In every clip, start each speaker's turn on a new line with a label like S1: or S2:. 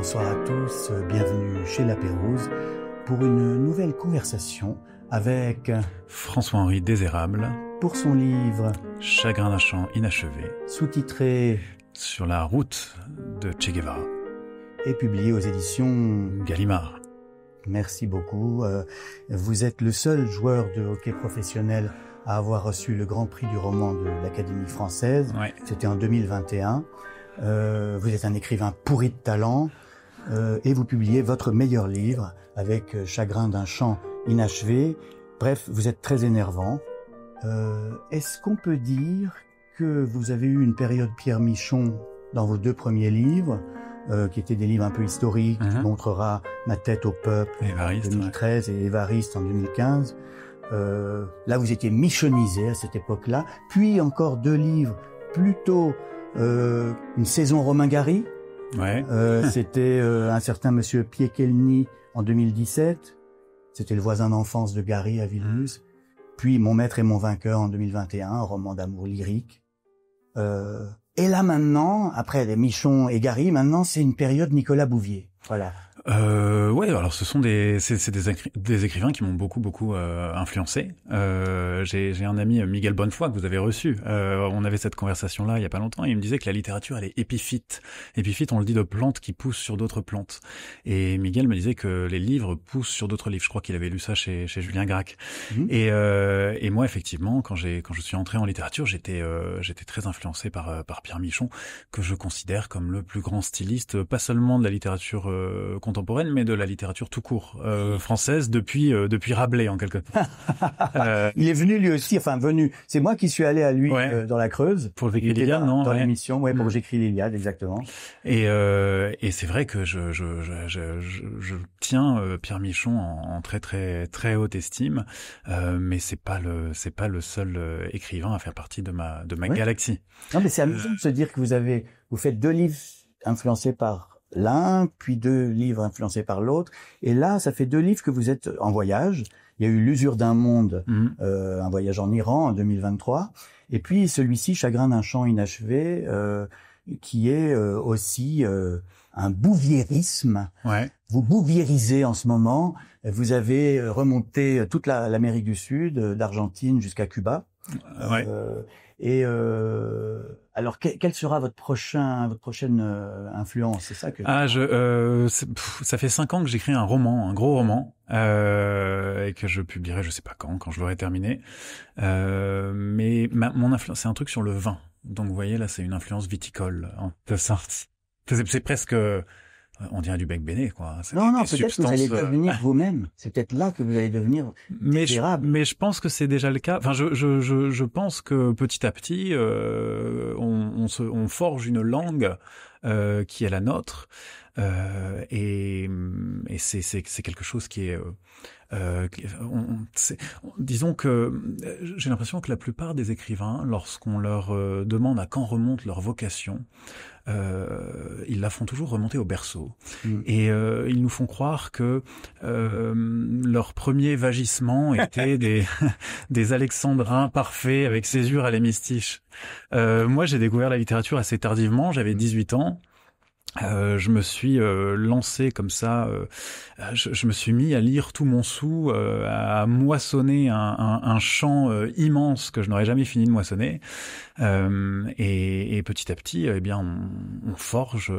S1: bonsoir à tous, bienvenue chez La Pérouse pour une nouvelle conversation avec
S2: François-Henri Désérable
S1: pour son livre
S2: Chagrin d'un chant inachevé,
S1: sous-titré
S2: Sur la route de Che Guevara
S1: et publié aux éditions
S2: Gallimard.
S1: Merci beaucoup. Vous êtes le seul joueur de hockey professionnel à avoir reçu le Grand Prix du roman de l'Académie française.
S2: Ouais.
S1: C'était en 2021. Vous êtes un écrivain pourri de talent et vous publiez votre meilleur livre avec Chagrin d'un chant inachevé. Bref, vous êtes très énervant. Est-ce qu'on peut dire que vous avez eu une période Pierre Michon dans vos deux premiers livres, qui étaient des livres un peu historiques, qui montrera Ma tête au peuple en 2013 et Évariste en 2015. Là, vous étiez michonisé à cette époque-là. Puis encore deux livres plutôt une saison Romain Gary.
S2: Ouais.
S1: C'était un certain monsieur Piekelny en 2017. C'était le voisin d'enfance de Gary à Vilnius. Puis Mon maître et mon vainqueur en 2021, un roman d'amour lyrique. Et là maintenant, après les Michon et Gary, maintenant c'est une période Nicolas Bouvier. Voilà.
S2: Ouais, alors ce sont des écrivains qui m'ont beaucoup influencé. J'ai un ami, Miguel Bonnefoy, que vous avez reçu. On avait cette conversation là il y a pas longtemps et il me disait que la littérature elle est épiphyte. Épiphyte, on le dit de plantes qui poussent sur d'autres plantes. Et Miguel me disait que les livres poussent sur d'autres livres. Je crois qu'il avait lu ça chez Julien Gracq. Et moi effectivement, quand je suis entré en littérature, j'étais très influencé par Pierre Michon, que je considère comme le plus grand styliste, pas seulement de la littérature contemporaine, mais de la littérature tout court française depuis Rabelais en quelque sorte.
S1: Il est venu lui aussi, c'est moi qui suis allé à lui dans la Creuse
S2: pour le J'écris l'Iliade, non?
S1: Dans l'émission, pour J'écris l'Iliade, exactement.
S2: Et c'est vrai que je tiens Pierre Michon en très haute estime, mais c'est pas le seul écrivain à faire partie de ma galaxie.
S1: Non, mais c'est amusant de se dire que vous faites deux livres influencés par l'un, puis deux livres influencés par l'autre. Et là, ça fait deux livres que vous êtes en voyage. Il y a eu L'usure d'un monde, un voyage en Iran en 2023. Et puis celui-ci, Chagrin d'un chant inachevé, qui est aussi un bouviérisme. Ouais. Vous bouviérisez en ce moment. Vous avez remonté toute l'Amérique du Sud, d'Argentine jusqu'à Cuba. Ouais. Alors, quelle sera votre prochaine influence? C'est ça que
S2: ça fait 5 ans que j'écris un gros roman, et que je publierai, je sais pas quand je l'aurai terminé. Mais mon influence, c'est un truc sur le vin. Donc, vous voyez, là, c'est une influence viticole, en quelque sorte. C'est presque, on dirait du bec béné, quoi.
S1: Non, peut-être que vous allez devenir vous-même. C'est peut-être là que vous allez devenir désirable.
S2: Mais je pense que c'est déjà le cas. Enfin, je pense que petit à petit, on forge une langue qui est la nôtre, et c'est quelque chose qui est disons que j'ai l'impression que la plupart des écrivains, lorsqu'on leur demande à quand remonte leur vocation, ils la font toujours remonter au berceau. Et ils nous font croire que leur premier vagissement était des alexandrins parfaits avec césure à l'hémistiche. Moi, j'ai découvert la littérature assez tardivement, j'avais 18 ans. Je me suis lancé comme ça, je me suis mis à lire tout mon soûl, à moissonner un champ immense que je n'aurais jamais fini de moissonner, et petit à petit, eh bien, on forge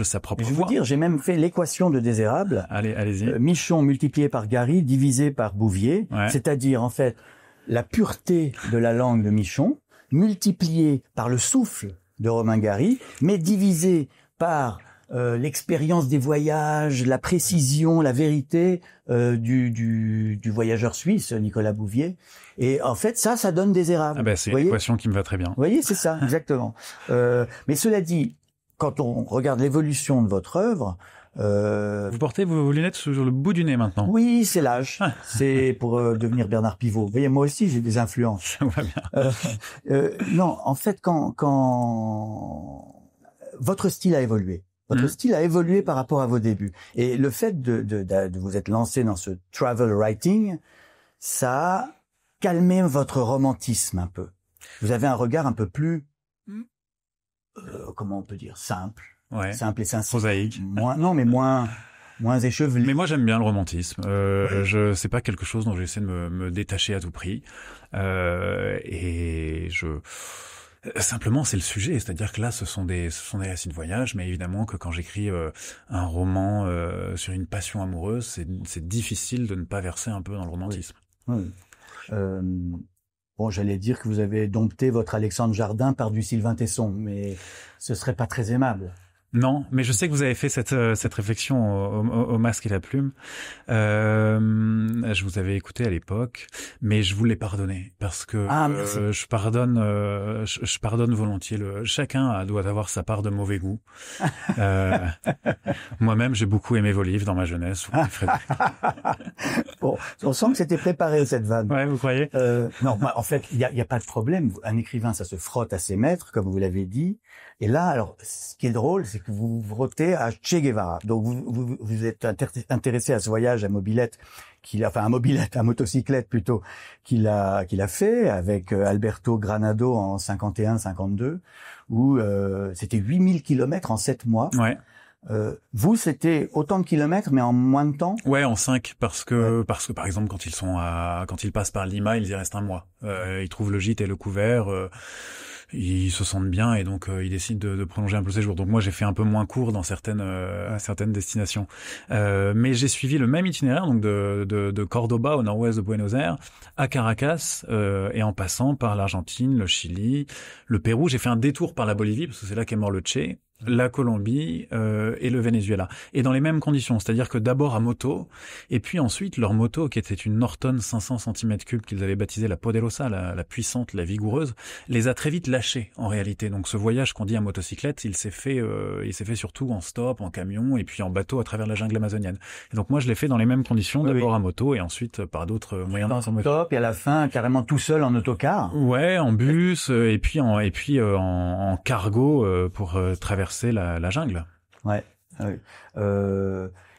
S2: sa propre voix.
S1: Je vais vous dire, j'ai même fait l'équation de Désérable.
S2: Allez-y.
S1: Michon multiplié par Gary divisé par Bouvier, c'est-à-dire en fait la pureté de la langue de Michon multipliée par le souffle de Romain Gary, mais divisé par l'expérience des voyages, la précision, la vérité du voyageur suisse Nicolas Bouvier. Et en fait, ça donne Désérable.
S2: C'est une équation qui me va très bien.
S1: Vous voyez, c'est ça, exactement. Mais cela dit, quand on regarde l'évolution de votre œuvre,
S2: vous portez vos lunettes sur le bout du nez maintenant.
S1: Oui, c'est l'âge. C'est pour devenir Bernard Pivot. Vous voyez, moi aussi, j'ai des influences.
S2: Ça va bien.
S1: Non, en fait, quand votre style a évolué. Votre style a évolué par rapport à vos débuts. Et le fait de vous être lancé dans ce travel writing, ça a calmé votre romantisme un peu. Vous avez un regard un peu plus, comment on peut dire, simple. simple et sincère.
S2: Prosaïque.
S1: Moins échevelé.
S2: Mais moi j'aime bien le romantisme. C'est pas quelque chose dont j'essaie de me détacher à tout prix. Simplement c'est le sujet, c'est-à-dire que là ce sont des récits de voyage, mais évidemment que quand j'écris un roman sur une passion amoureuse, c'est difficile de ne pas verser un peu dans le romantisme.
S1: Oui. Bon, j'allais dire que vous avez dompté votre Alexandre Jardin par du Sylvain Tesson, mais ce serait pas très aimable.
S2: Non, mais je sais que vous avez fait cette réflexion au masque et la plume. Je vous avais écouté à l'époque, mais je vous l'ai pardonné parce que je pardonne volontiers. Chacun doit avoir sa part de mauvais goût. Moi-même, j'ai beaucoup aimé vos livres dans ma jeunesse.
S1: Bon, on sent que c'était préparé cette vanne.
S2: Ouais, vous croyez?
S1: Non, en fait, il y a pas de problème. Un écrivain, ça se frotte à ses maîtres, comme vous l'avez dit. Et là, alors, ce qui est drôle, c'est que vous vous frottez à Che Guevara. Donc, vous êtes intéressé à ce voyage à mobilette à motocyclette plutôt, qu'il a fait avec Alberto Granado en 51-52, où c'était 8000 kilomètres en 7 mois.
S2: Ouais.
S1: Vous, c'était autant de kilomètres, mais en moins de temps?
S2: Ouais, en 5, parce que par exemple, quand ils passent par Lima, ils y restent un mois. Ils trouvent le gîte et le couvert. Ils se sentent bien et donc ils décident de prolonger un peu le séjour. Donc moi j'ai fait un peu moins court dans certaines destinations, mais j'ai suivi le même itinéraire, donc de Cordoba au nord-ouest de Buenos Aires à Caracas, et en passant par l'Argentine, le Chili, le Pérou. J'ai fait un détour par la Bolivie parce que c'est là qu'est mort le Che, la Colombie et le Venezuela, et dans les mêmes conditions, c'est-à-dire que d'abord à moto, et puis ensuite leur moto, qui était une Norton 500 cm3 qu'ils avaient baptisée la Poderosa, la puissante, la vigoureuse, les a très vite lâchés en réalité. Donc ce voyage qu'on dit à motocyclette, il s'est fait surtout en stop, en camion et puis en bateau à travers la jungle amazonienne. Et donc moi je l'ai fait dans les mêmes conditions, d'abord à moto et ensuite par d'autres moyens de transport.
S1: Stop, et à la fin carrément tout seul en autocar.
S2: Ouais, en bus et puis en cargo pour traverser la jungle.
S1: Ouais.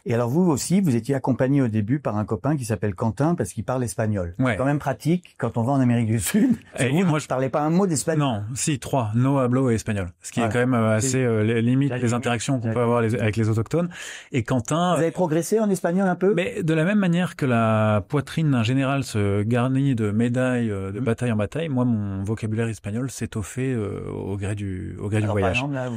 S1: Et alors vous aussi, vous étiez accompagné au début par un copain qui s'appelle Quentin parce qu'il parle espagnol.
S2: Ouais.
S1: C'est quand même pratique quand on va en Amérique du Sud. Moi, je parlais pas un mot d'espagnol.
S2: Non, si, 3. No hablo et espagnol. Ce qui est quand même assez limite les interactions qu'on peut avoir avec les autochtones. Et Quentin...
S1: Vous avez progressé en espagnol un peu?
S2: Mais de la même manière que la poitrine d'un général se garnit de médailles de bataille en bataille, moi, mon vocabulaire espagnol s'est étoffé au gré du voyage.
S1: Par exemple, là,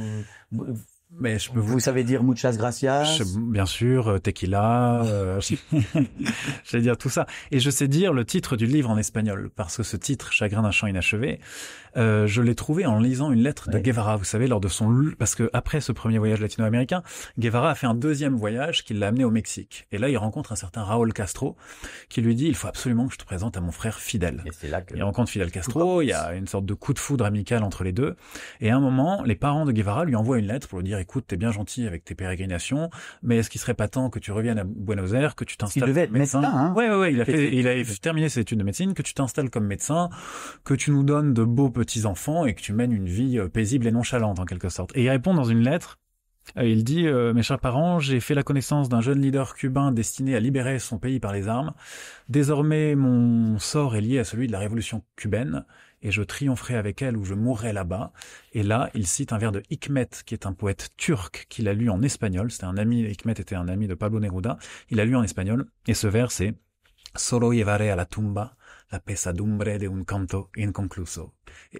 S2: mais
S1: vous savez dire muchas gracias.
S2: Bien sûr, tequila, je vais dire tout ça. Et je sais dire le titre du livre en espagnol, parce que ce titre, Chagrin d'un chant inachevé, je l'ai trouvé en lisant une lettre de Guevara, vous savez, parce que après ce premier voyage latino-américain, Guevara a fait un deuxième voyage qui l'a amené au Mexique. Et là, il rencontre un certain Raúl Castro, qui lui dit, il faut absolument que je te présente à mon frère Fidel.
S1: Et c'est là que...
S2: Il rencontre Fidel Castro, il y a une sorte de coup de foudre amical entre les deux. Et à un moment, les parents de Guevara lui envoient une lettre pour lui dire, écoute, t'es bien gentil avec tes pérégrinations, mais est-ce qu'il serait pas temps que tu reviennes à Buenos Aires, que tu t'installes
S1: comme médecin, hein?
S2: Ouais, il a terminé ses études de médecine, que tu t'installes comme médecin, que tu nous donnes de beaux petits-enfants et que tu mènes une vie paisible et nonchalante en quelque sorte. Et il répond dans une lettre, il dit mes chers parents, j'ai fait la connaissance d'un jeune leader cubain destiné à libérer son pays par les armes. Désormais, mon sort est lié à celui de la révolution cubaine et je triompherai avec elle ou je mourrai là-bas. Et là, il cite un vers de Hikmet, qui est un poète turc qu'il a lu en espagnol. Hikmet était un ami de Pablo Neruda. Il a lu en espagnol et ce vers c'est Solo llevaré a la tumba la pesadumbre de un canto inconcluso.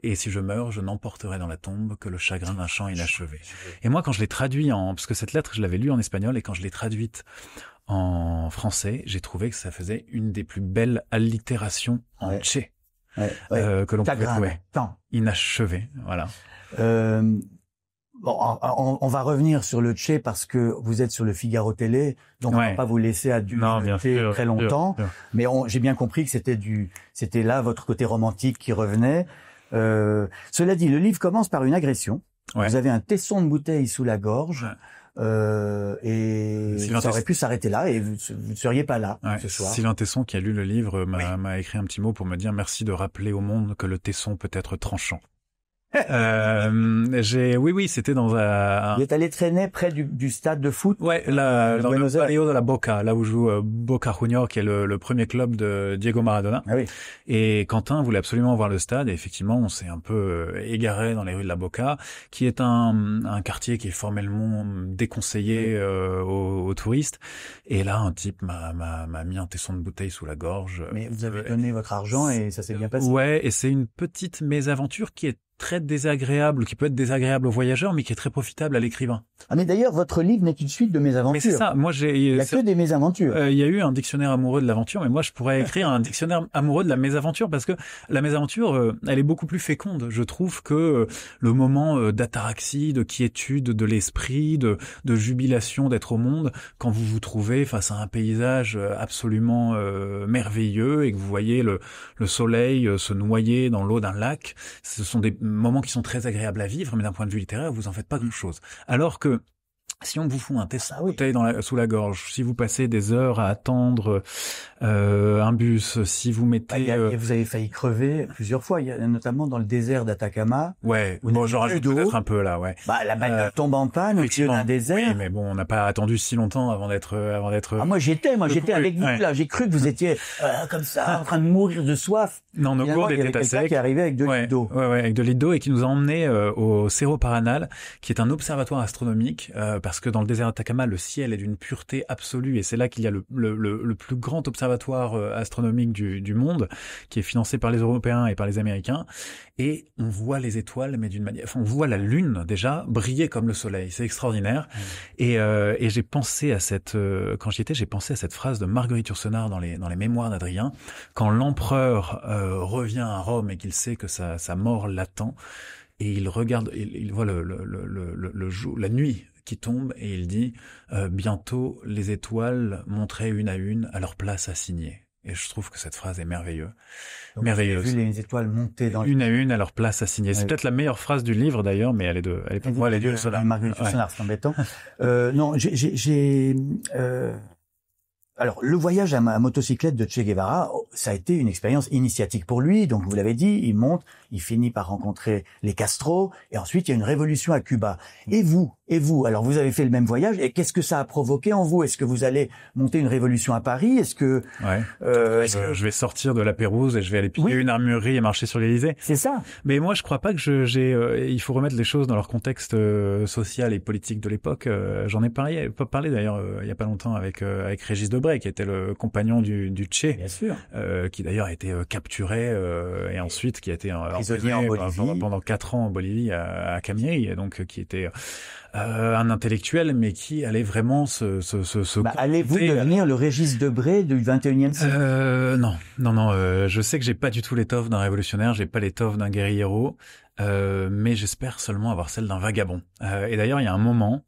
S2: Et si je meurs, je n'emporterai dans la tombe que le chagrin d'un chant inachevé. Et moi, quand je l'ai traduit parce que cette lettre, je l'avais lue en espagnol, et quand je l'ai traduite en français, j'ai trouvé que ça faisait une des plus belles allitérations en tché que l'on pouvait trouver. Inachevé, voilà.
S1: Bon, on va revenir sur le Che parce que vous êtes sur le Figaro Télé, donc on va pas vous laisser aduler très longtemps. Sûr. Mais j'ai bien compris que c'était là votre côté romantique qui revenait. Cela dit, le livre commence par une agression. Vous avez un tesson de bouteille sous la gorge. Et ça aurait pu s'arrêter là et vous ne seriez pas là ce soir.
S2: Sylvain Tesson, qui a lu le livre, m'a écrit un petit mot pour me dire merci de rappeler au monde que le tesson peut être tranchant. Oui, c'était dans un...
S1: Vous êtes allé traîner près du stade de foot?
S2: Ouais, là, dans le Barrio de la Boca, là où joue Boca Juniors, qui est le premier club de Diego Maradona.
S1: Ah oui.
S2: Et Quentin voulait absolument voir le stade, et effectivement, on s'est un peu égaré dans les rues de la Boca, qui est un quartier qui est formellement déconseillé aux touristes. Et là, un type m'a mis un tesson de bouteille sous la gorge.
S1: Mais vous avez donné votre argent et ça s'est bien passé.
S2: Ouais, et c'est une petite mésaventure qui est très désagréable, qui peut être désagréable aux voyageurs, mais qui est très profitable à l'écrivain.
S1: Ah mais d'ailleurs, votre livre n'est qu'une suite de mésaventures.
S2: Mais c'est ça, moi
S1: il y a que des mésaventures.
S2: Il y a eu un dictionnaire amoureux de l'aventure, mais moi je pourrais écrire un dictionnaire amoureux de la mésaventure, parce que la mésaventure, elle est beaucoup plus féconde. Je trouve que le moment d'ataraxie, de quiétude, de l'esprit, de jubilation d'être au monde, quand vous vous trouvez face à un paysage absolument merveilleux et que vous voyez le soleil se noyer dans l'eau d'un lac, ce sont des moments qui sont très agréables à vivre, mais d'un point de vue littéraire, vous en faites pas grand-chose. Alors que si on vous fout un tesson de bouteille sous la gorge, si vous passez des heures à attendre un bus, si vous mettez...
S1: vous avez failli crever plusieurs fois, notamment dans le désert d'Atacama.
S2: Ouais, bon, j'en rajoute peut-être un peu là, ouais.
S1: Bah, la bagnole tombe en panne au milieu d'un désert.
S2: Oui, mais bon, on n'a pas attendu si longtemps avant d'être...
S1: Ah, moi j'étais avec vous, là. J'ai cru que vous étiez comme ça, en train de mourir de soif.
S2: Non, nos gourdes étaient à sec.
S1: Qui est arrivé avec 2 litres d'eau.
S2: Ouais, avec 2 litres d'eau et qui nous a emmenés au Cerro Paranal, qui est un observatoire astronomique, parce que dans le désert d'Atacama, le ciel est d'une pureté absolue, et c'est là qu'il y a le plus grand observatoire astronomique du monde, qui est financé par les Européens et par les Américains, et on voit les étoiles, mais d'une manière... Enfin, on voit la lune, déjà, briller comme le soleil. C'est extraordinaire. Et j'ai pensé à quand j'y étais, j'ai pensé à cette phrase de Marguerite Yourcenar dans les Mémoires d'Adrien, quand l'empereur revient à Rome et qu'il sait que sa mort l'attend, et il regarde, il voit le jour, la nuit qui tombe, et il dit bientôt les étoiles monteraient une à une à leur place assignée. Et je trouve que cette phrase est merveilleuse.
S1: Donc, merveilleuse. Vous avez vu les étoiles monter dans
S2: une à une à leur place assignée. C'est peut-être la meilleure phrase du livre d'ailleurs, mais elle est pour moi elle est dure.
S1: Marguerite Yourcenar, c'est embêtant. Non, alors, le voyage à motocyclette de Che Guevara, ça a été une expérience initiatique pour lui. Donc, vous l'avez dit, il monte, il finit par rencontrer les Castro, et ensuite, il y a une révolution à Cuba. Et vous, alors vous avez fait le même voyage, et qu'est-ce que ça a provoqué en vous? Est-ce que vous allez monter une révolution à Paris? Est-ce que...
S2: je vais sortir de la Pérouse et je vais aller piller une armurerie et marcher sur l'Élysée.
S1: C'est ça.
S2: Mais moi, je crois pas que il faut remettre les choses dans leur contexte social et politique de l'époque. J'en ai parlé d'ailleurs il y a pas longtemps avec Régis Debray, qui était le compagnon du Che,
S1: bien sûr,
S2: qui d'ailleurs a été capturé et ensuite qui a été
S1: prisonnier en Bolivie
S2: pendant 4 ans en Bolivie à Camiri, et donc qui était un intellectuel, mais qui allait vraiment se
S1: allez-vous devenir le Régis Debray du 21e siècle?
S2: Non. Je sais que j'ai pas du tout l'étoffe d'un révolutionnaire, j'ai pas l'étoffe d'un guérillero, mais j'espère seulement avoir celle d'un vagabond. Et d'ailleurs, il y a un moment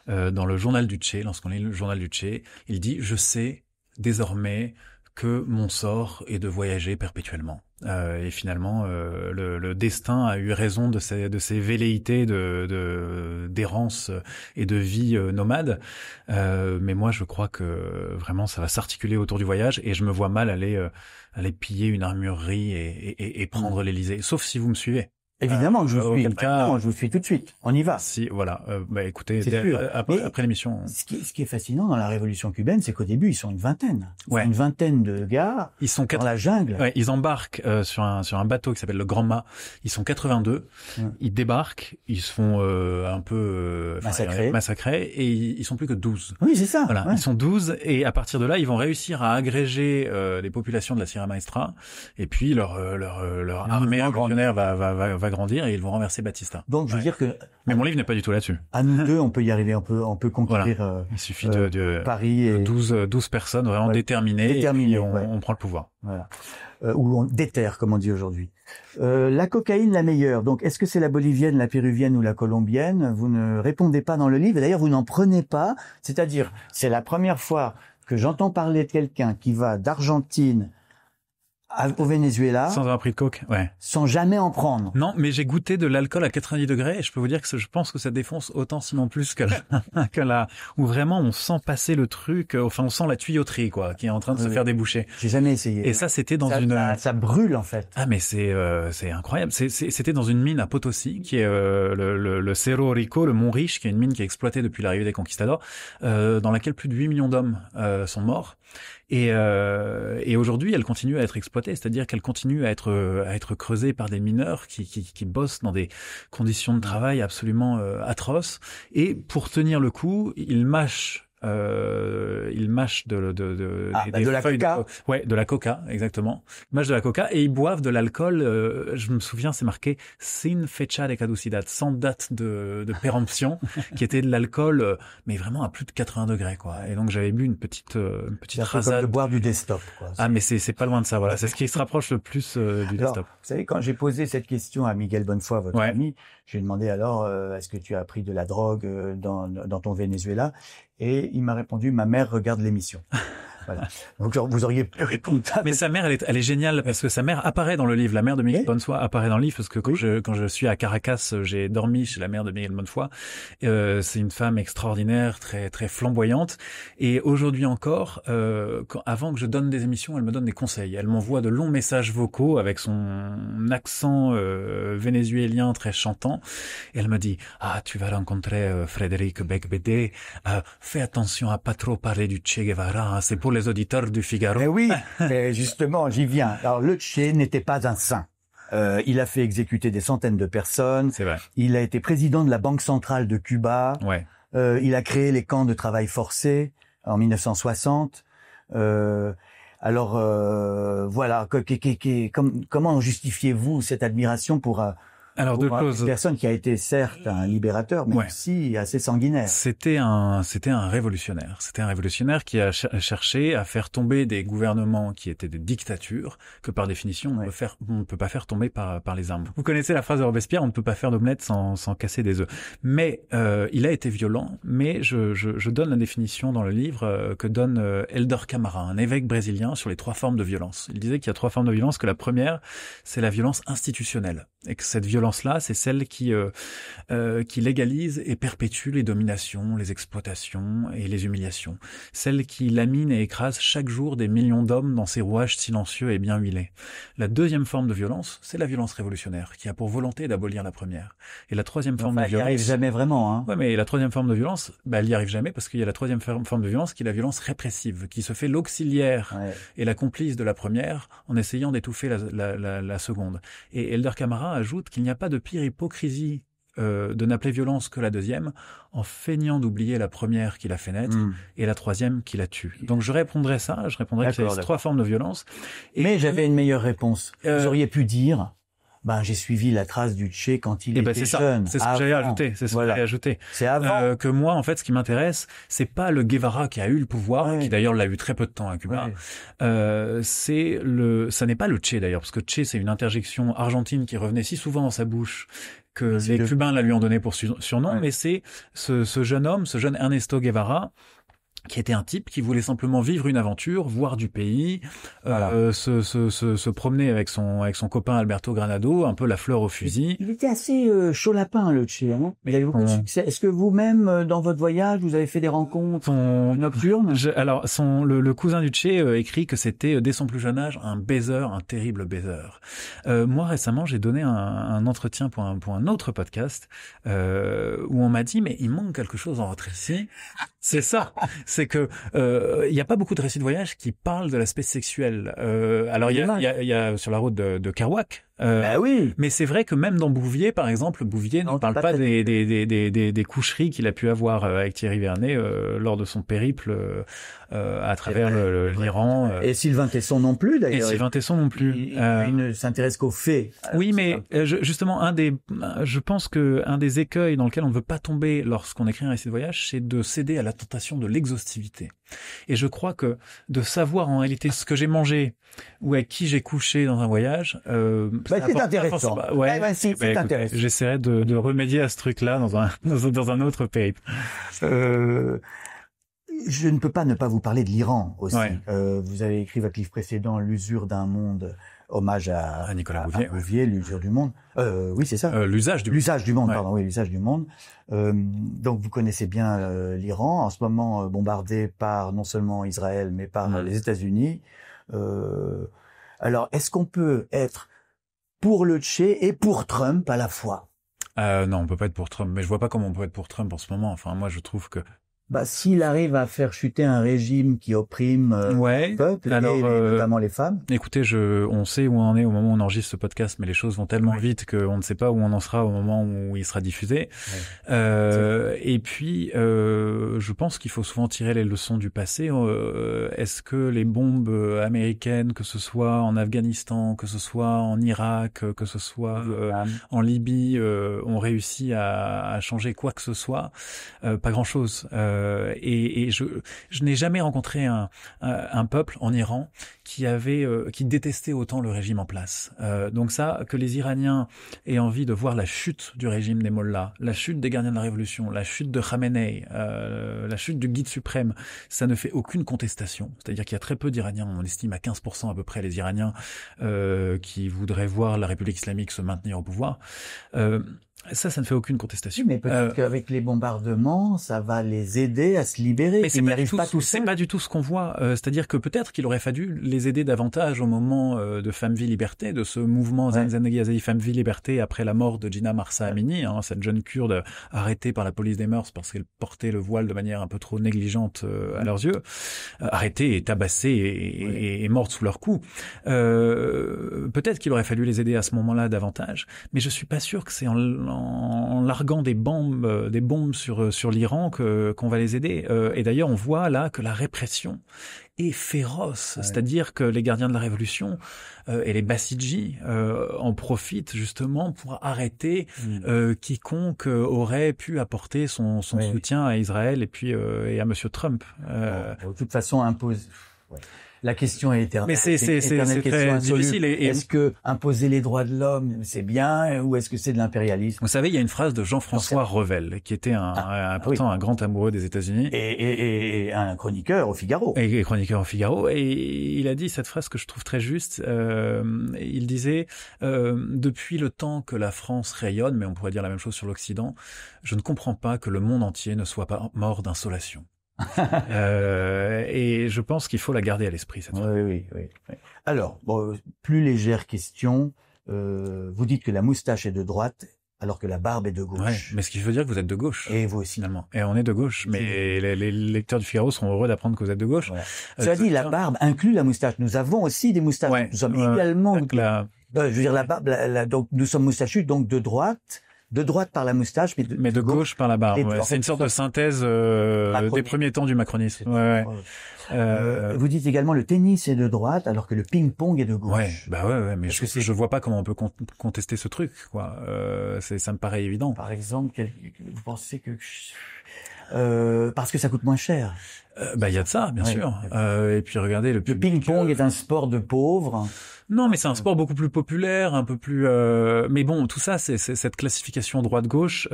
S2: dans le journal du Che, lorsqu'on lit le journal du Che, il dit: je sais désormais que mon sort est de voyager perpétuellement. Et finalement, le destin a eu raison de ces velléités d'errance et de vie nomade. Mais moi, je crois que vraiment, ça va s'articuler autour du voyage, et je me vois mal aller piller une armurerie et prendre l'Élysée. Sauf si vous me suivez.
S1: Évidemment que je vous suis. Évidemment, je vous suis tout de suite. On y va.
S2: Si, voilà. Écoutez, après l'émission.
S1: Ce qui est fascinant dans la révolution cubaine, c'est qu'au début, ils sont une vingtaine. Une vingtaine de gars.
S2: Ils sont
S1: dans la jungle.
S2: Ouais, ils embarquent sur un bateau qui s'appelle le Grand Mât. Ils sont 82. Ils débarquent. Ils se font un peu massacrés, et ils sont plus que 12.
S1: Oui, c'est ça.
S2: Voilà. Ils sont 12, et à partir de là, ils vont réussir à agréger les populations de la Sierra Maestra, et puis leur armée révolutionnaire va grandir, et ils vont renverser Batista.
S1: Donc je veux dire que...
S2: Mais mon livre n'est pas du tout là-dessus.
S1: À nous deux, on peut y arriver, on peut conquérir
S2: voilà. Il suffit de
S1: Paris et
S2: 12 personnes vraiment déterminées, et on prend le pouvoir.
S1: Voilà. Ou on déterre, comme on dit aujourd'hui. La cocaïne la meilleure. Donc est-ce que c'est la bolivienne, la péruvienne ou la colombienne? Vous ne répondez pas dans le livre, et d'ailleurs vous n'en prenez pas. C'est-à-dire, c'est la première fois que j'entends parler de quelqu'un qui va d'Argentine au Venezuela,
S2: sans avoir pris de coke, ouais.
S1: Sans jamais en prendre.
S2: Non, mais j'ai goûté de l'alcool à 90 degrés et je peux vous dire que je pense que ça défonce autant sinon plus que où vraiment on sent passer le truc, enfin on sent la tuyauterie quoi, qui est en train de se faire déboucher.
S1: J'ai jamais essayé.
S2: Et ça c'était dans
S1: ça brûle en fait.
S2: Ah mais c'est incroyable. C'était dans une mine à Potosí qui est le Cerro Rico, le Mont Riche, qui est une mine qui est exploitée depuis l'arrivée des conquistadors, dans laquelle plus de 8 millions d'hommes sont morts. Et aujourd'hui, elle continue à être exploitée, c'est-à-dire qu'elle continue à être creusée par des mineurs qui bossent dans des conditions de travail absolument atroces. Et pour tenir le coup, ils mâchent de
S1: la coca.
S2: De la coca, exactement. Ils mâchent de la coca et ils boivent de l'alcool. Je me souviens, c'est marqué sin fecha de caducidad, sans date de péremption, qui était de l'alcool, mais vraiment à plus de 80 degrés, quoi. Et donc j'avais bu une petite rasade.
S1: Comme de boire du desktop, quoi.
S2: Ah, mais c'est pas loin de ça, voilà. C'est ce qui se rapproche le plus du desktop.
S1: Vous savez, quand j'ai posé cette question à Miguel Bonnefoy, votre ami, j'ai demandé alors, est-ce que tu as pris de la drogue dans ton Venezuela? Et il m'a répondu, ma mère regarde l'émission. Voilà. Donc vous auriez pu répondre.
S2: Mais sa mère, elle est géniale parce que sa mère apparaît dans le livre. La mère de Miguel Bonnefoy apparaît dans le livre parce que quand je suis à Caracas, j'ai dormi chez la mère de Miguel Bonnefoy. C'est une femme extraordinaire, très très flamboyante. Et aujourd'hui encore, avant que je donne des émissions, elle me donne des conseils. Elle m'envoie de longs messages vocaux avec son accent vénézuélien très chantant. Et elle me dit tu vas rencontrer Frédéric Becbédé. Fais attention à pas trop parler du Che Guevara. C'est pour les auditeurs du Figaro.
S1: Mais oui, mais justement, j'y viens. Alors, le Che n'était pas un saint. Il a fait exécuter des centaines de personnes.
S2: C'est vrai.
S1: Il a été président de la Banque centrale de Cuba.
S2: Ouais.
S1: Il a créé les camps de travail forcé en 1960. Voilà. Comment justifiez-vous cette admiration pour
S2: deux choses.
S1: Une personne qui a été certes un libérateur, mais aussi assez sanguinaire.
S2: C'était un révolutionnaire. C'était un révolutionnaire qui a cherché à faire tomber des gouvernements qui étaient des dictatures que par définition on ne peut pas faire tomber par les armes. Vous connaissez la phrase de Robespierre, on ne peut pas faire d'omelette sans casser des œufs. Mais il a été violent. Mais je donne la définition dans le livre que donne Helder Camara, un évêque brésilien, sur les 3 formes de violence. Il disait qu'il y a 3 formes de violence. Que la première, c'est la violence institutionnelle, et que cette violence-là, c'est celle qui légalise et perpétue les dominations, les exploitations et les humiliations. Celle qui lamine et écrase chaque jour des millions d'hommes dans ses rouages silencieux et bien huilés. La deuxième forme de violence, c'est la violence révolutionnaire, qui a pour volonté d'abolir la première. Et la troisième forme de violence...
S1: Elle n'y arrive jamais vraiment, hein.
S2: Ouais, mais la troisième forme de violence, elle n'y arrive jamais parce qu'il y a la troisième forme de violence qui est la violence répressive, qui se fait l'auxiliaire et la complice de la première en essayant d'étouffer la seconde. Et Helder Camara ajoute qu'il n'y a pas de pire hypocrisie de n'appeler violence que la deuxième, en feignant d'oublier la première qui l'a fait naître et la troisième qui la tue. Donc je répondrais qu'il y a 3 formes de violence.
S1: Mais j'avais une meilleure réponse. Vous auriez pu dire, j'ai suivi la trace du Che quand il était jeune.
S2: C'est ce que j'allais ajouter. C'est ce que j'allais ajouter.
S1: C'est avant.
S2: Que moi, en fait, ce qui m'intéresse, c'est pas le Guevara qui a eu le pouvoir, qui d'ailleurs l'a eu très peu de temps à Cuba. Ça n'est pas le Che d'ailleurs, parce que Che, c'est une interjection argentine qui revenait si souvent dans sa bouche que les Cubains la lui ont donné pour surnom, mais c'est ce jeune homme, ce jeune Ernesto Guevara, qui était un type qui voulait simplement vivre une aventure, voir du pays, se promener avec son copain Alberto Granado, un peu la fleur au fusil.
S1: Il était assez chaud lapin, le Che, hein. Mais il avait beaucoup de succès. Est-ce que vous-même, dans votre voyage, vous avez fait des rencontres nocturnes?
S2: Le cousin du Che écrit que c'était, dès son plus jeune âge, un terrible baiser. Moi, récemment, j'ai donné un entretien pour un autre podcast, où on m'a dit, mais il manque quelque chose dans votre récit. C'est ça. C'est que il y a pas beaucoup de récits de voyage qui parlent de l'aspect sexuel. Alors il y a sur la route de Kerouac.
S1: Oui.
S2: Mais c'est vrai que même dans Bouvier, par exemple, Bouvier ne parle pas des coucheries qu'il a pu avoir avec Thierry Vernet lors de son périple à travers l'Iran.
S1: Et Sylvain Tesson non plus, d'ailleurs.
S2: Et Sylvain Tesson non plus.
S1: Il ne s'intéresse qu'aux faits.
S2: Oui, mais justement, je pense que un des écueils dans lequel on ne veut pas tomber lorsqu'on écrit un récit de voyage, c'est de céder à la tentation de l'exhaustivité. Et je crois que de savoir en réalité ce que j'ai mangé ou avec qui j'ai couché dans un voyage,
S1: c'est intéressant. C'est intéressant.
S2: J'essaierai de remédier à ce truc-là dans un autre périple.
S1: je ne peux pas ne pas vous parler de l'Iran aussi.
S2: Ouais.
S1: Vous avez écrit votre livre précédent, L'usure d'un monde, hommage
S2: à Nicolas Bouvier,
S1: l'usure du monde. Oui, c'est ça.
S2: L'usage du monde.
S1: Pardon, oui, l'usage du monde. Donc vous connaissez bien l'Iran, en ce moment bombardé par non seulement Israël, mais par les États-Unis. Alors, est-ce qu'on peut être pour le Tché et pour Trump à la fois?
S2: Non, on peut pas être pour Trump, mais je vois pas comment on peut être pour Trump en ce moment. Enfin, moi, je trouve que
S1: S'il arrive à faire chuter un régime qui opprime le peuple, et notamment les femmes.
S2: Écoutez, on sait où on en est au moment où on enregistre ce podcast, mais les choses vont tellement vite qu'on ne sait pas où on en sera au moment où il sera diffusé. Et puis, je pense qu'il faut souvent tirer les leçons du passé. Est-ce que les bombes américaines, que ce soit en Afghanistan, que ce soit en Irak, que ce soit en Libye, ont réussi à changer quoi que ce soit? Pas grand-chose. Et je n'ai jamais rencontré un peuple en Iran qui détestait autant le régime en place. Donc ça, que les Iraniens aient envie de voir la chute du régime des mollahs, la chute des gardiens de la révolution, la chute de Khamenei, la chute du guide suprême, ça ne fait aucune contestation. C'est-à-dire qu'il y a très peu d'Iraniens, on estime à 15% à peu près les Iraniens qui voudraient voir la République islamique se maintenir au pouvoir. Ça ne fait aucune contestation.
S1: Mais peut-être qu'avec les bombardements, ça va les aider à se libérer.
S2: Mais c'est pas du tout ce qu'on voit. C'est-à-dire que peut-être qu'il aurait fallu les aider davantage au moment de Femmes, Vie, Liberté, de ce mouvement Zanzanagi Azaï Femmes, Vie, Liberté après la mort de Gina Marsa Amini, cette jeune Kurde arrêtée par la police des mœurs parce qu'elle portait le voile de manière un peu trop négligente à leurs yeux, arrêtée et tabassée et morte sous leurs coups. Peut-être qu'il aurait fallu les aider à ce moment-là davantage, mais je suis pas sûr que c'est en larguant des bombes sur l'Iran qu'on va les aider. Et d'ailleurs, on voit là que la répression est féroce. C'est-à-dire que les gardiens de la révolution et les Bassidji en profitent justement pour arrêter quiconque aurait pu apporter son soutien à Israël et à Monsieur Trump.
S1: De toute façon, impose. La question est éternelle.
S2: Mais c'est très difficile.
S1: Est-ce que imposer les droits de l'homme, c'est bien, ou est-ce que c'est de l'impérialisme?
S2: Vous savez, il y a une phrase de Jean-François Revel, qui était pourtant un grand amoureux des États-Unis.
S1: Et un chroniqueur au Figaro.
S2: Et chroniqueur au Figaro. Et il a dit cette phrase que je trouve très juste. Il disait, depuis le temps que la France rayonne, mais on pourrait dire la même chose sur l'Occident, je ne comprends pas que le monde entier ne soit pas mort d'insolation. Et je pense qu'il faut la garder à l'esprit, cette fois.
S1: Oui. Alors, plus légère question. Vous dites que la moustache est de droite, alors que la barbe est de gauche.
S2: Ouais, mais ce qui veut dire que vous êtes de gauche.
S1: Et vous aussi.
S2: Finalement. Et on est de gauche. Mais les lecteurs du Figaro seront heureux d'apprendre que vous êtes de gauche.
S1: Voilà. Cela dit, la barbe inclut la moustache. Nous avons aussi des moustaches.
S2: Ouais,
S1: nous sommes également...
S2: je
S1: veux dire, la barbe, donc nous sommes moustachus, donc de droite par la moustache, mais de gauche
S2: par la barbe. C'est une sorte de synthèse des premiers temps du macronisme.
S1: Vous dites également le tennis est de droite, alors que le ping-pong est de gauche.
S2: Mais je vois pas comment on peut contester ce truc, quoi. Ça me paraît évident.
S1: Par exemple, vous pensez que parce que ça coûte moins cher.
S2: Il y a de ça, bien sûr. Et puis regardez, le
S1: ping-pong est un sport de pauvres.
S2: Non, mais c'est un sport beaucoup plus populaire, un peu plus. Mais bon, tout ça, c'est cette classification droite-gauche.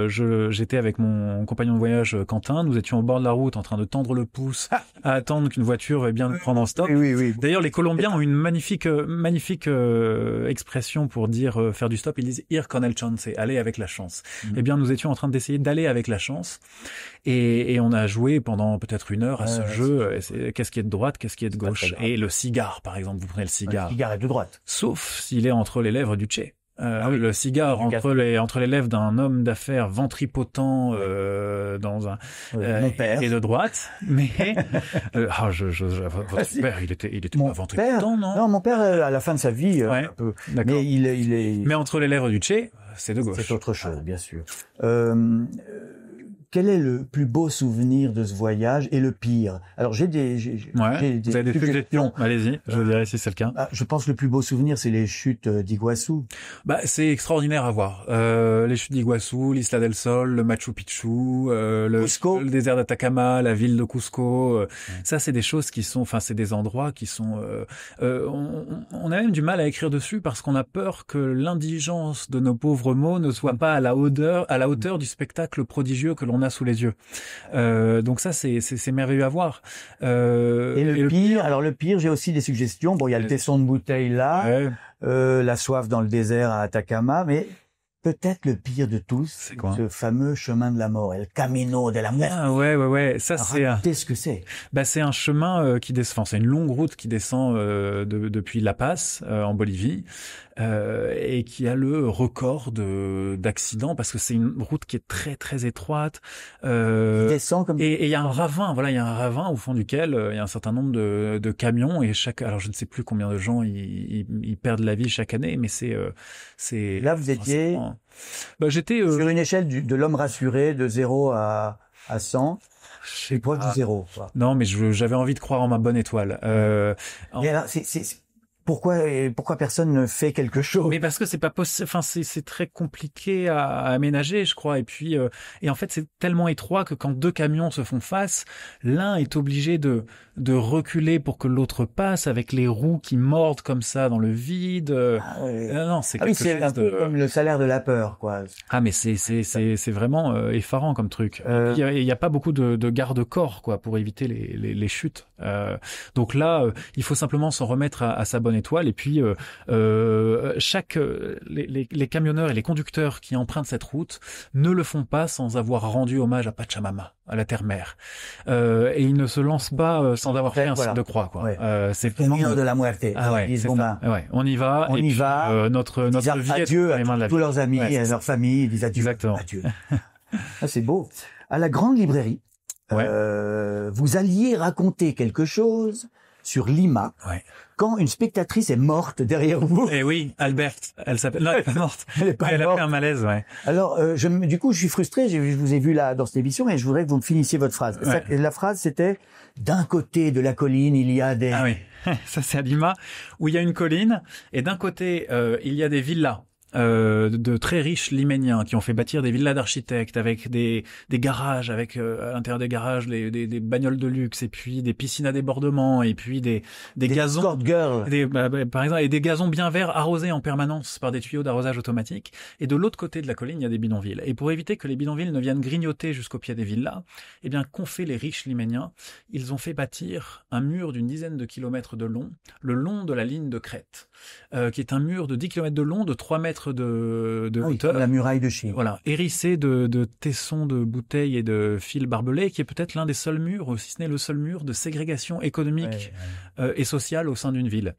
S2: J'étais avec mon compagnon de voyage Quentin. Nous étions au bord de la route, en train de tendre le pouce à attendre qu'une voiture veuille bien nous prendre en stop.
S1: Oui.
S2: D'ailleurs, les Colombiens ont une magnifique expression pour dire faire du stop. Ils disent ir con el chance, aller avec la chance. Eh bien, nous étions en train d'essayer d'aller avec la chance, et on a joué pendant peut-être 1 heure à ce jeu. Qu'est-ce qui est de droite, qu'est-ce qui est de gauche? Et le cigare, par exemple, vous prenez le cigare.
S1: Le cigare est de droite.
S2: Sauf s'il est entre les lèvres du Tché. Le cigare entre les lèvres d'un homme d'affaires ventripotent dans un
S1: mon père
S2: et de droite, mais votre père il était pas ventripotent, non?
S1: Non, mon père à la fin de sa vie un peu. Mais il est
S2: mais entre les lèvres du Tché, c'est de gauche.
S1: C'est autre chose, bien sûr. Quel est le plus beau souvenir de ce voyage et le pire? Alors j'ai des
S2: vous avez des suggestions. Allez-y, je dirais si c'est le cas.
S1: Je pense que le plus beau souvenir, c'est les chutes d'Iguassou.
S2: C'est extraordinaire à voir. Les chutes d'Iguassou, l'Isla del Sol, le Machu Picchu, le désert d'Atacama, la ville de Cusco. Ça, c'est des choses qui sont, c'est des endroits qui sont. On a même du mal à écrire dessus parce qu'on a peur que l'indigence de nos pauvres mots ne soit pas à la hauteur du spectacle prodigieux que l'on a sous les yeux. Donc ça, c'est merveilleux à voir.
S1: Et le pire, alors le pire, j'ai aussi des suggestions. Bon, il y a le tesson de bouteille là, la soif dans le désert à Atacama, mais peut-être le pire de tous,
S2: c'est quoi?
S1: Ce fameux chemin de la mort, El Camino de la Muerte.
S2: Ah ouais. Ça c'est.
S1: Racontez ce que c'est.
S2: Bah c'est un chemin qui descend. Enfin, c'est une longue route qui descend depuis La Paz en Bolivie. Et qui a le record d'accidents parce que c'est une route qui est très très étroite.
S1: Il descend comme.
S2: Et il y a un ravin, voilà, il y a un ravin au fond duquel il y a un certain nombre de camions et alors je ne sais plus combien de gens ils perdent la vie chaque année, mais c'est.
S1: Là vous étiez.
S2: J'étais
S1: sur une échelle de l'homme rassuré de 0 à 100. C'est proche du 0. Quoi.
S2: Non, mais j'avais envie de croire en ma bonne étoile.
S1: Et alors, pourquoi personne ne fait quelque chose?
S2: Mais parce que c'est pas possible. Enfin, c'est très compliqué à aménager, je crois. Et puis, et en fait, c'est tellement étroit que quand deux camions se font face, l'un est obligé de reculer pour que l'autre passe avec les roues qui mordent comme ça dans le vide. Non, c'est quelque chose
S1: un peu comme le salaire de la peur, quoi.
S2: Ah, mais c'est vraiment effarant comme truc. Il y a pas beaucoup de garde-corps, quoi, pour éviter les chutes. Donc là, il faut simplement s'en remettre à sa bonne étoile. Et puis, les camionneurs et les conducteurs qui empruntent cette route ne le font pas sans avoir rendu hommage à Pachamama, à la terre-mère. Et ils ne se lancent pas sans avoir fait un signe de croix, quoi.
S1: Ouais.
S2: C'est
S1: vraiment de la muerte.
S2: Ah ouais, c'est ça. Ouais, on y va.
S1: On y va.
S2: Notre vie
S1: adieu
S2: est dans les mains de la
S1: à tous
S2: vie.
S1: leurs amis, à leurs familles. Ils disent adieu.
S2: Exactement.
S1: Adieu. Ah, c'est beau. À la grande librairie, vous alliez raconter quelque chose sur Lima.
S2: Ouais.
S1: Quand une spectatrice est morte derrière vous.
S2: Eh oui, Albert, elle s'appelle. Non, elle est pas morte. Elle a fait un malaise, ouais.
S1: Alors, du coup, je suis frustré. Je vous ai vu là dans cette émission et je voudrais que vous me finissiez votre phrase.
S2: Ouais.
S1: La phrase, c'était d'un côté de la colline, il y a des.
S2: Ah oui, ça c'est à Lima où il y a une colline et d'un côté il y a des villas. De très riches liméniens qui ont fait bâtir des villas d'architectes avec des garages, avec à l'intérieur des garages des bagnoles de luxe et puis des piscines à débordement et puis des gazons,
S1: escort girls.
S2: par exemple, et des gazons bien verts arrosés en permanence par des tuyaux d'arrosage automatique. Et de l'autre côté de la colline, il y a des bidonvilles. Et pour éviter que les bidonvilles ne viennent grignoter jusqu'au pied des villas, eh bien, qu'ont fait les riches liméniens? Ils ont fait bâtir un mur d'une dizaine de kilomètres de long, le long de la ligne de crête, qui est un mur de 10 kilomètres de long, de 3 mètres de hauteur.
S1: La muraille de Chine.
S2: Voilà, hérissé de tessons de bouteilles et de fils barbelés, qui est peut-être l'un des seuls murs, si ce n'est le seul mur, de ségrégation économique et sociale au sein d'une ville.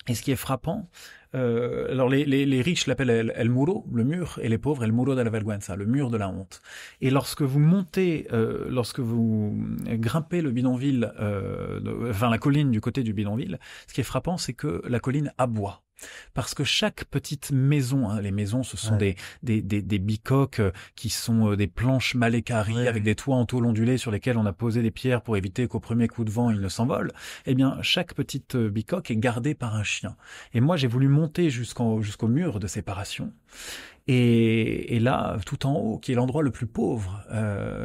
S2: Et ce qui est frappant, alors les riches l'appellent El Muro, le mur, et les pauvres El Muro de la Vergüenza, le mur de la honte. Et lorsque vous montez, lorsque vous grimpez le bidonville, la colline du côté du bidonville, ce qui est frappant, c'est que la colline aboie. Parce que chaque petite maison, les maisons, ce sont des bicoques qui sont des planches malécaries avec des toits en tôle ondulée sur lesquels on a posé des pierres pour éviter qu'au premier coup de vent, ils ne s'envolent. Eh bien, chaque petite bicoque est gardée par un chien. Et moi, j'ai voulu monter jusqu'au mur de séparation. Et là, tout en haut, qui est l'endroit le plus pauvre,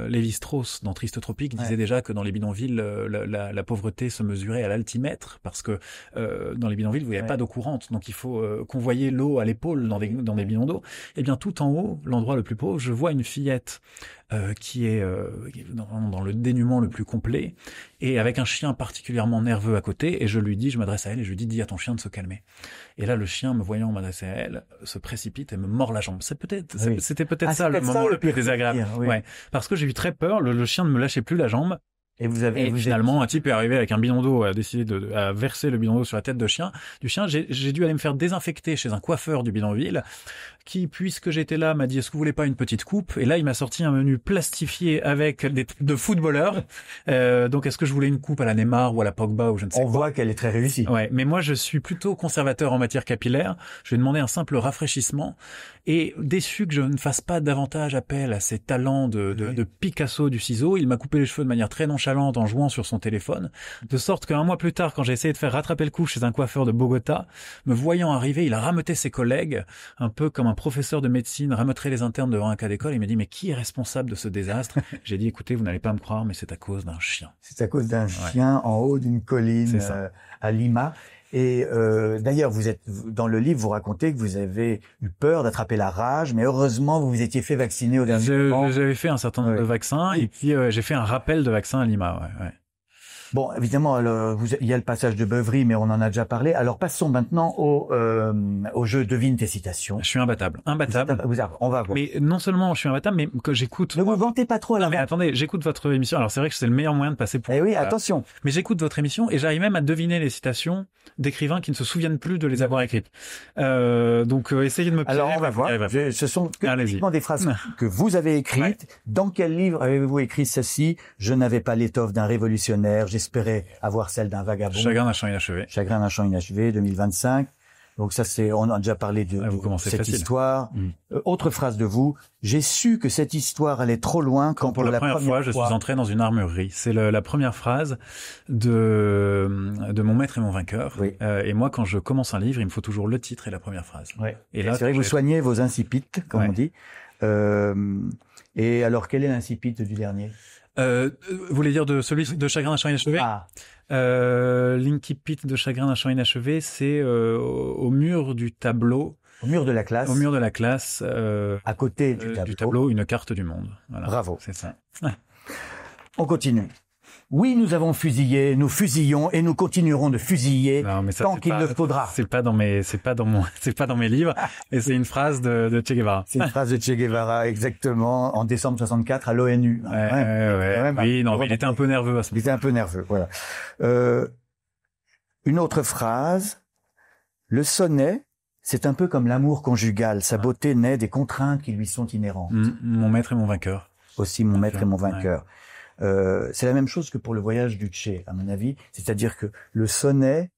S2: Lévi-Strauss, dans Triste Tropique, disait déjà que dans les bidonvilles, la pauvreté se mesurait à l'altimètre, parce que dans les bidonvilles, vous n'avez pas d'eau courante, donc il faut convoyer l'eau à l'épaule dans des bidons d'eau. Et bien, tout en haut, l'endroit le plus pauvre, je vois une fillette qui est dans le dénuement le plus complet, et avec un chien particulièrement nerveux à côté, et je m'adresse à elle, et je lui dis à ton chien de se calmer. Et là, le chien, me voyant m'adresser à elle, se précipite et me mord la jambe. C'était peut-être ça le moment le plus désagréable.
S1: Oui.
S2: Ouais. Parce que j'ai eu très peur, le chien ne me lâchait plus la jambe. Et finalement, un type est arrivé avec un bidon d'eau, a décidé à verser le bidon d'eau sur la tête du chien. J'ai dû aller me faire désinfecter chez un coiffeur du bidonville, qui, puisque j'étais là, m'a dit, est-ce que vous voulez pas une petite coupe? Et là, il m'a sorti un menu plastifié avec de footballeurs. Donc, est-ce que je voulais une coupe à la Neymar ou à la Pogba ou je ne sais quoi.
S1: On voit qu'elle est très réussie.
S2: Ouais. Mais moi, je suis plutôt conservateur en matière capillaire. Je lui ai demandé un simple rafraîchissement et déçu que je ne fasse pas davantage appel à ses talents de Picasso du ciseau. Il m'a coupé les cheveux de manière très nonchalante en jouant sur son téléphone. De sorte qu'un mois plus tard, quand j'ai essayé de faire rattraper le coup chez un coiffeur de Bogota, me voyant arriver, il a rameuté ses collègues, un peu comme un professeur de médecine rameuterait les internes devant un cas d'école. Il m'a dit, mais qui est responsable de ce désastre? J'ai dit, écoutez, vous n'allez pas me croire, mais c'est à cause d'un chien.
S1: C'est à cause d'un chien en haut d'une colline à Lima. Et d'ailleurs, dans le livre, vous racontez que vous avez eu peur d'attraper la rage, mais heureusement, vous vous étiez fait vacciner au dernier moment.
S2: J'avais fait un certain nombre de vaccins, et puis j'ai fait un rappel de vaccin à Lima. Ouais.
S1: Bon, évidemment, il y a le passage de Beuvry, mais on en a déjà parlé. Alors passons maintenant au jeu Devine tes citations.
S2: Je suis imbattable.
S1: On va voir.
S2: Mais non seulement je suis imbattable, mais que j'écoute...
S1: Ne vous vantez pas trop à la
S2: mais attendez, j'écoute votre émission. Alors c'est vrai que c'est le meilleur moyen de passer pour...
S1: Eh oui, attention.
S2: Mais j'écoute votre émission et j'arrive même à deviner les citations d'écrivains qui ne se souviennent plus de les avoir écrites. Donc essayez de me...
S1: Alors on va voir. Ce sont uniquement des phrases que vous avez écrites. Ouais. Dans quel livre avez-vous écrit ceci? Je n'avais pas l'étoffe d'un révolutionnaire, j'espérais avoir celle d'un vagabond.
S2: Chagrin d'un chant inachevé.
S1: Chagrin d'un chant inachevé, 2025. Donc ça on a déjà parlé de cette
S2: facile.
S1: Histoire. Autre phrase de vous. J'ai su que cette histoire allait trop loin quand
S2: pour la première fois, je suis entré dans une armurerie. C'est la première phrase de Mon maître et mon vainqueur.
S1: Oui.
S2: Et moi, quand je commence un livre, il me faut toujours le titre et la première phrase.
S1: Oui. Et là, c'est vrai que vous soignez vos incipites, comme on dit. Et alors, quel est l'incipit du dernier?
S2: Vous voulez dire de celui de Chagrin d'un chant inachevé? L'incipit de Chagrin d'un chant inachevé, c'est au mur du tableau.
S1: Au mur de la classe.
S2: Au mur de la classe.
S1: À côté
S2: du tableau, une carte du monde. Voilà.
S1: Bravo.
S2: C'est ça.
S1: On continue. Oui, nous avons fusillé, nous fusillons et nous continuerons de fusiller tant qu'il le faudra.
S2: C'est pas dans mes livres. Et c'est une phrase de Che Guevara.
S1: C'est une phrase de Che Guevara, exactement, en décembre 64 à l'ONU.
S2: Oui, non, mais il était un peu nerveux à ce moment.
S1: Il était un peu nerveux, voilà. Une autre phrase. Le sonnet, c'est un peu comme l'amour conjugal. Sa beauté naît des contraintes qui lui sont inhérentes.
S2: Mon maître et mon vainqueur.
S1: Aussi mon maître et mon vainqueur. C'est la même chose que pour le voyage du Che, à mon avis. C'est-à-dire que le sonnet,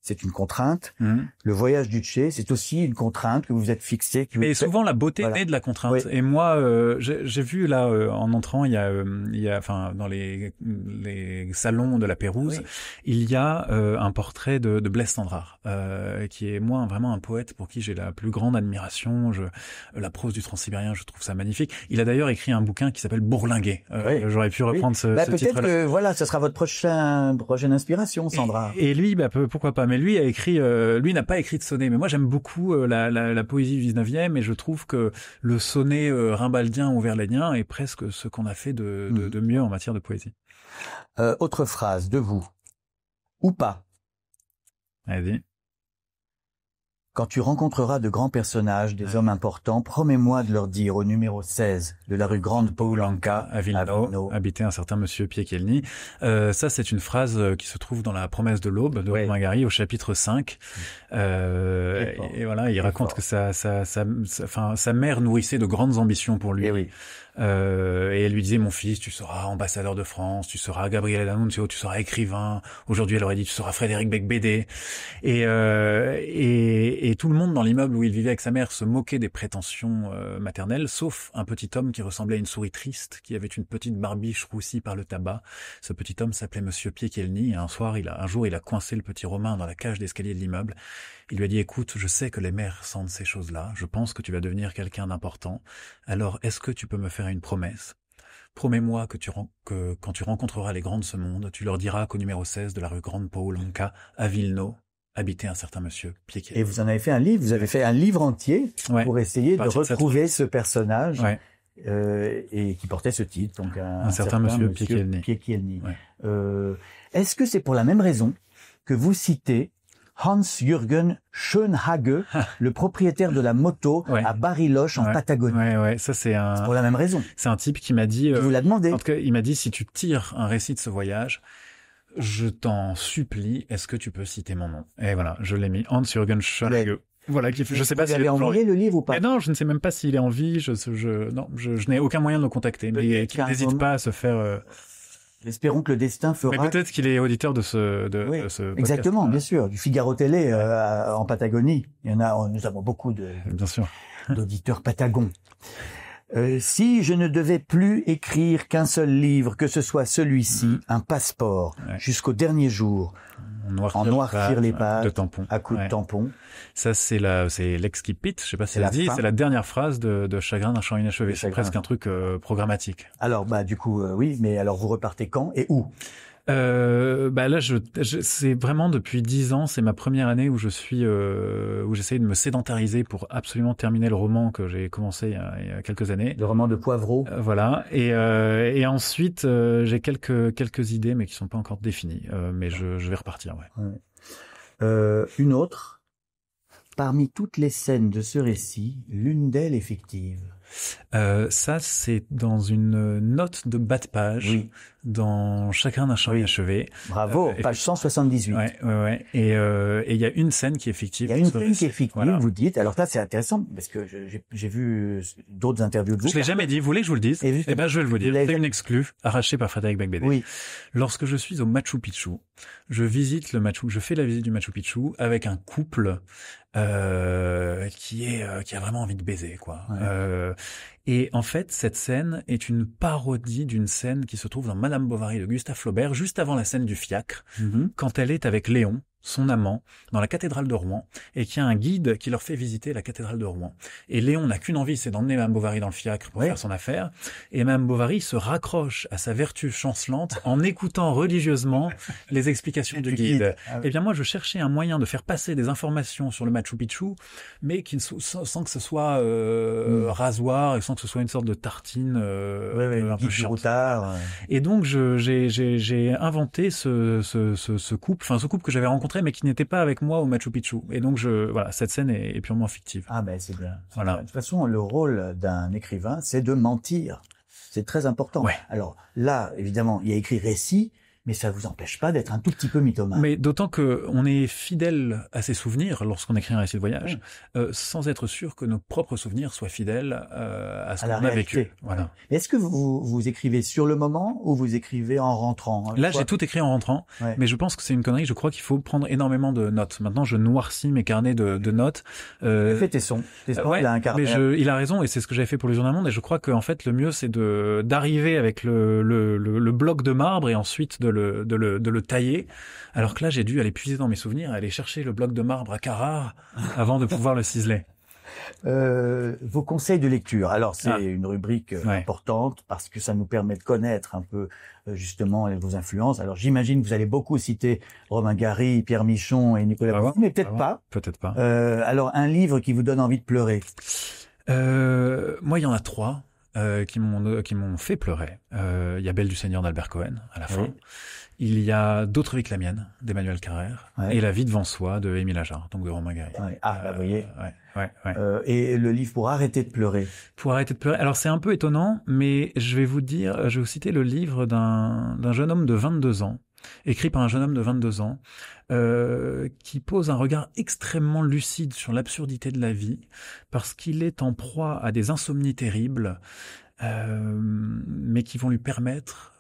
S1: c'est une contrainte. Le voyage du Che, c'est aussi une contrainte que vous êtes fixé.
S2: Mais souvent, la beauté naît de la contrainte. Oui. Et moi, j'ai vu là, en entrant, il y a, enfin, dans les salons de la Pérouse, il y a un portrait de Blaise Cendrars, qui est moi vraiment un poète pour qui j'ai la plus grande admiration. La prose du Transsibérien, je trouve ça magnifique. Il a d'ailleurs écrit un bouquin qui s'appelle Bourlinguer. J'aurais pu reprendre ce titre-là.
S1: Peut-être que ça sera votre prochaine inspiration, Sandra.
S2: Et lui, pourquoi pas. Mais lui a écrit, lui n'a pas écrit de sonnet. Mais moi, j'aime beaucoup la poésie du 19e et je trouve que le sonnet rimbaldien ou verlainien est presque ce qu'on a fait de mieux en matière de poésie.
S1: Autre phrase de vous. Ou pas.
S2: Vas-y.
S1: Quand tu rencontreras de grands personnages, des hommes importants, promets-moi de leur dire au numéro 16 de la rue Grande Poulenka
S2: à Vilno, habiter un certain monsieur Piekielny. Ça, c'est une phrase qui se trouve dans La promesse de l'aube de Romain Gary au chapitre 5. Et voilà, il raconte que sa mère nourrissait de grandes ambitions pour lui. Et elle lui disait, mon fils, tu seras ambassadeur de France, tu seras Gabriel D'Annunzio, tu seras écrivain. Aujourd'hui, elle aurait dit, tu seras Frédéric Beigbeder. Et tout le monde dans l'immeuble où il vivait avec sa mère se moquait des prétentions maternelles, sauf un petit homme qui ressemblait à une souris triste, qui avait une petite barbiche roussie par le tabac. Ce petit homme s'appelait Monsieur Piekielny, et un jour, il a coincé le petit Romain dans la cage d'escalier de l'immeuble. Il lui a dit, écoute, je sais que les mères sentent ces choses-là, je pense que tu vas devenir quelqu'un d'important, alors est-ce que tu peux me faire une promesse? Promets-moi que quand tu rencontreras les grands de ce monde, tu leur diras qu'au numéro 16 de la rue Grande Poulenka, à Vilno, habitait un certain monsieur Piekielny.
S1: Et vous en avez fait un livre, vous avez fait un livre entier pour essayer de retrouver ce personnage et qui portait ce titre, donc un certain monsieur Piekielny. Est-ce que c'est pour la même raison que vous citez Hans-Jürgen Schönhage, le propriétaire de la moto à Bariloche en Patagonie?
S2: Ça c'est
S1: pour la même raison.
S2: C'est un type qui m'a dit...
S1: il vous l'a demandé.
S2: En tout cas, il m'a dit, si tu tires un récit de ce voyage, je t'en supplie, est-ce que tu peux citer mon nom? Et voilà, je l'ai mis, Hans-Jürgen Schönhage. Voilà, je sais pas
S1: si vous avez envoyé le livre ou pas.
S2: Mais non, je ne sais même pas s'il est en vie, je n'ai aucun moyen de le contacter, mais qu'il n'hésite pas à se faire...
S1: Espérons que le destin fera...
S2: Mais peut-être qu'il est auditeur de ce podcast.
S1: Exactement, bien sûr. Du Figaro Télé en Patagonie. Nous avons beaucoup d'auditeurs patagons. Si je ne devais plus écrire qu'un seul livre, que ce soit celui-ci, un passeport, jusqu'au dernier jour, en noircir les pages à coups de tampon.
S2: Ça, c'est l'exquipit, je sais pas si elle dit, c'est la dernière phrase de Chagrin d'un chant inachevé. C'est presque un truc programmatique.
S1: Alors, du coup, oui, mais alors vous repartez quand et où?
S2: Là, c'est vraiment depuis 10 ans, c'est ma première année où où j'essaye de me sédentariser pour absolument terminer le roman que j'ai commencé il y a quelques années.
S1: Le roman de Poivreau.
S2: Voilà. Et ensuite, j'ai quelques idées, mais qui sont pas encore définies. Mais je vais repartir, ouais.
S1: Une autre. Parmi toutes les scènes de ce récit, l'une d'elles est fictive.
S2: Ça, c'est dans une note de bas de page,
S1: oui.
S2: Dans Chacun d'un chant inachevé.
S1: Bravo, page 178.
S2: Ouais. Et il y a une scène qui est fictive.
S1: Il y a une scène qui est fictive, voilà. Vous dites. Alors ça, c'est intéressant, parce que j'ai vu d'autres interviews de vous.
S2: Je l'ai jamais dit. Vous voulez que je vous le dise? Eh ben, je vais vous le dire. C'est une exclue arrachée par Frédéric Beigbeder.
S1: Oui.
S2: Lorsque je suis au Machu Picchu, je fais la visite du Machu Picchu avec un couple qui a vraiment envie de baiser, quoi. Ouais. Et en fait, cette scène est une parodie d'une scène qui se trouve dans Madame Bovary de Gustave Flaubert, juste avant la scène du fiacre, quand elle est avec Léon, son amant, dans la cathédrale de Rouen, et qu'il y a un guide qui leur fait visiter la cathédrale de Rouen. Et Léon n'a qu'une envie, c'est d'emmener Madame Bovary dans le fiacre pour faire son affaire. Et Madame Bovary se raccroche à sa vertu chancelante en écoutant religieusement les explications du guide. Ah oui. Eh bien, moi, je cherchais un moyen de faire passer des informations sur le Machu Picchu, mais sans que ce soit rasoir et sans que ce soit une sorte de tartine un peu chiante. Et donc, j'ai inventé ce couple que j'avais rencontré, mais qui n'était pas avec moi au Machu Picchu. Et donc, cette scène est purement fictive.
S1: Ah ben c'est bien.
S2: Voilà.
S1: De toute façon, le rôle d'un écrivain, c'est de mentir. C'est très important.
S2: Ouais.
S1: Alors là, évidemment, il y a écrit récit, mais ça vous empêche pas d'être un tout petit peu mythomane.
S2: Mais d'autant que on est fidèle à ses souvenirs lorsqu'on écrit un récit de voyage, sans être sûr que nos propres souvenirs soient fidèles à ce qu'on a vécu. Voilà.
S1: Est-ce que vous écrivez sur le moment ou vous écrivez en rentrant?
S2: Là, j'ai tout écrit en rentrant, mais je pense que c'est une connerie. Je crois qu'il faut prendre énormément de notes. Maintenant, je noircis mes carnets de notes.
S1: Fais tes sons. Il a un carnet.
S2: Mais il a raison, et c'est ce que j'avais fait pour le Journal Monde. Et je crois que en fait, le mieux, c'est d'arriver avec le bloc de marbre et ensuite de le tailler, alors que là j'ai dû aller puiser dans mes souvenirs, aller chercher le bloc de marbre à Carrare avant de pouvoir le ciseler.
S1: Vos conseils de lecture. Alors c'est une rubrique importante parce que ça nous permet de connaître un peu justement vos influences. Alors j'imagine que vous allez beaucoup citer Romain Gary, Pierre Michon et Nicolas Bourdieu, mais peut-être pas.
S2: Peut-être pas.
S1: Alors un livre qui vous donne envie de pleurer.
S2: Moi il y en a 3. Qui m'ont fait pleurer. Il y a Belle du Seigneur d'Albert Cohen à la fin. Il y a D'autres vies que la mienne d'Emmanuel Carrère et La vie devant soi de Émile Ajar, donc de Romain Gary.
S1: Vous voyez.
S2: Ouais.
S1: Et le livre Pour arrêter de pleurer.
S2: Pour arrêter de pleurer. Alors c'est un peu étonnant, mais je vais vous citer le livre d'un jeune homme de 22 ans, écrit par un jeune homme de 22 ans, qui pose un regard extrêmement lucide sur l'absurdité de la vie, parce qu'il est en proie à des insomnies terribles, mais qui vont lui permettre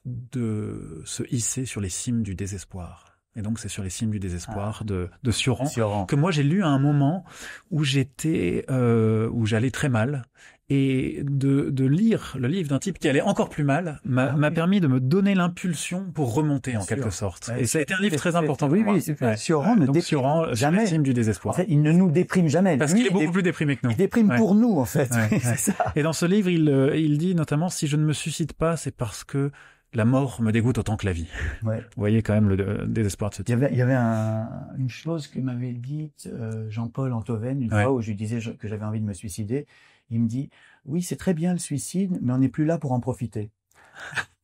S2: de se hisser sur les cimes du désespoir. Et donc c'est sur les cimes du désespoir de Sioran que moi j'ai lu à un moment où où j'allais très mal. Et de lire le livre d'un type qui allait encore plus mal m'a permis de me donner l'impulsion pour remonter en quelque sorte. Et ça a été un livre très important pour moi.
S1: Oui, Sioran ne déprime jamais.
S2: L'estime du désespoir.
S1: En fait, il ne nous déprime jamais.
S2: Parce qu'il est beaucoup plus déprimé que nous.
S1: Il déprime pour nous, en fait. C'est ça.
S2: Et dans ce livre, il dit notamment, si je ne me suicide pas, c'est parce que la mort me dégoûte autant que la vie. Vous voyez quand même le désespoir de ce type.
S1: Il y avait une chose que m'avait dite Jean-Paul Antoven une fois où je lui disais que j'avais envie de me suicider. Il me dit, oui, c'est très bien le suicide, mais on n'est plus là pour en profiter.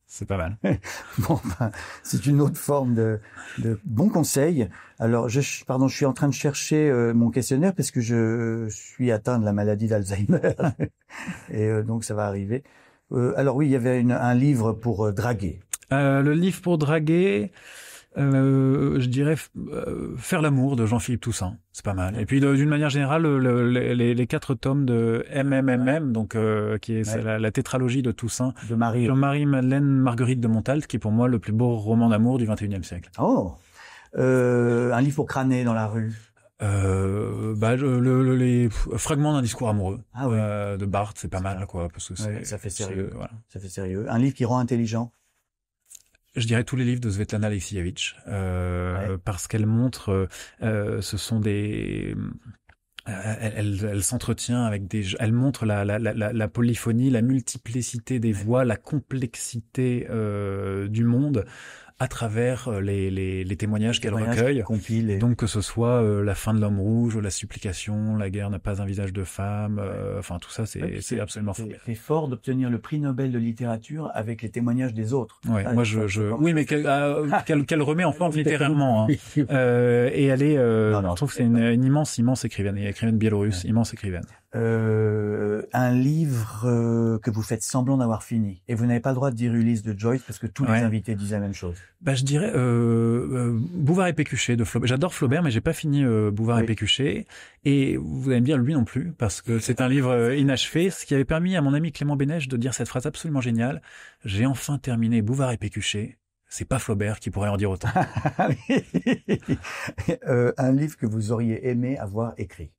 S2: C'est pas mal.
S1: Bon, c'est une autre forme de bon conseil. Alors, je suis en train de chercher mon questionnaire parce que je suis atteint de la maladie d'Alzheimer. Et donc, ça va arriver. Alors oui, il y avait un livre pour draguer.
S2: Le livre pour draguer... je dirais Faire l'amour de Jean-Philippe Toussaint, c'est pas mal. Et puis d'une manière générale, les 4 tomes de MMMM, donc qui est la tétralogie de Toussaint,
S1: de
S2: Marie-Madeleine Marguerite de Montalte, qui est pour moi le plus beau roman d'amour du XXIe siècle.
S1: Oh, un livre pour crâner dans la rue.
S2: Les fragments d'un discours amoureux de Barthes, c'est pas mal, quoi, parce que
S1: ça fait sérieux. Ça fait sérieux. Un livre qui rend intelligent.
S2: Je dirais tous les livres de Svetlana Alexievitch, parce qu'elle montre, ce sont des, elle s'entretient avec elle montre la polyphonie, la multiplicité des voix, la complexité du monde à travers les témoignages qu'elle recueille.
S1: Compile
S2: donc que ce soit la fin de l'homme rouge, la supplication, la guerre n'a pas un visage de femme, enfin tout ça c'est absolument formidable.
S1: C'est fort d'obtenir le prix Nobel de littérature avec les témoignages des autres.
S2: Ouais, moi oui, mais qu'elle remet en forme littérairement. Hein. Et elle est, je trouve que c'est une immense écrivaine, écrivaine biélorusse, immense écrivaine.
S1: Un livre que vous faites semblant d'avoir fini, et vous n'avez pas le droit de dire Ulysse de Joyce parce que tous les invités disent la même chose.
S2: Bah je dirais Bouvard et Pécuchet de Flaubert. J'adore Flaubert, mais j'ai pas fini Bouvard et Pécuchet. Et vous allez me dire lui non plus, parce que c'est un livre inachevé, ce qui avait permis à mon ami Clément Bénèche de dire cette phrase absolument géniale: j'ai enfin terminé Bouvard et Pécuchet. C'est pas Flaubert qui pourrait en dire autant.
S1: Un livre que vous auriez aimé avoir écrit.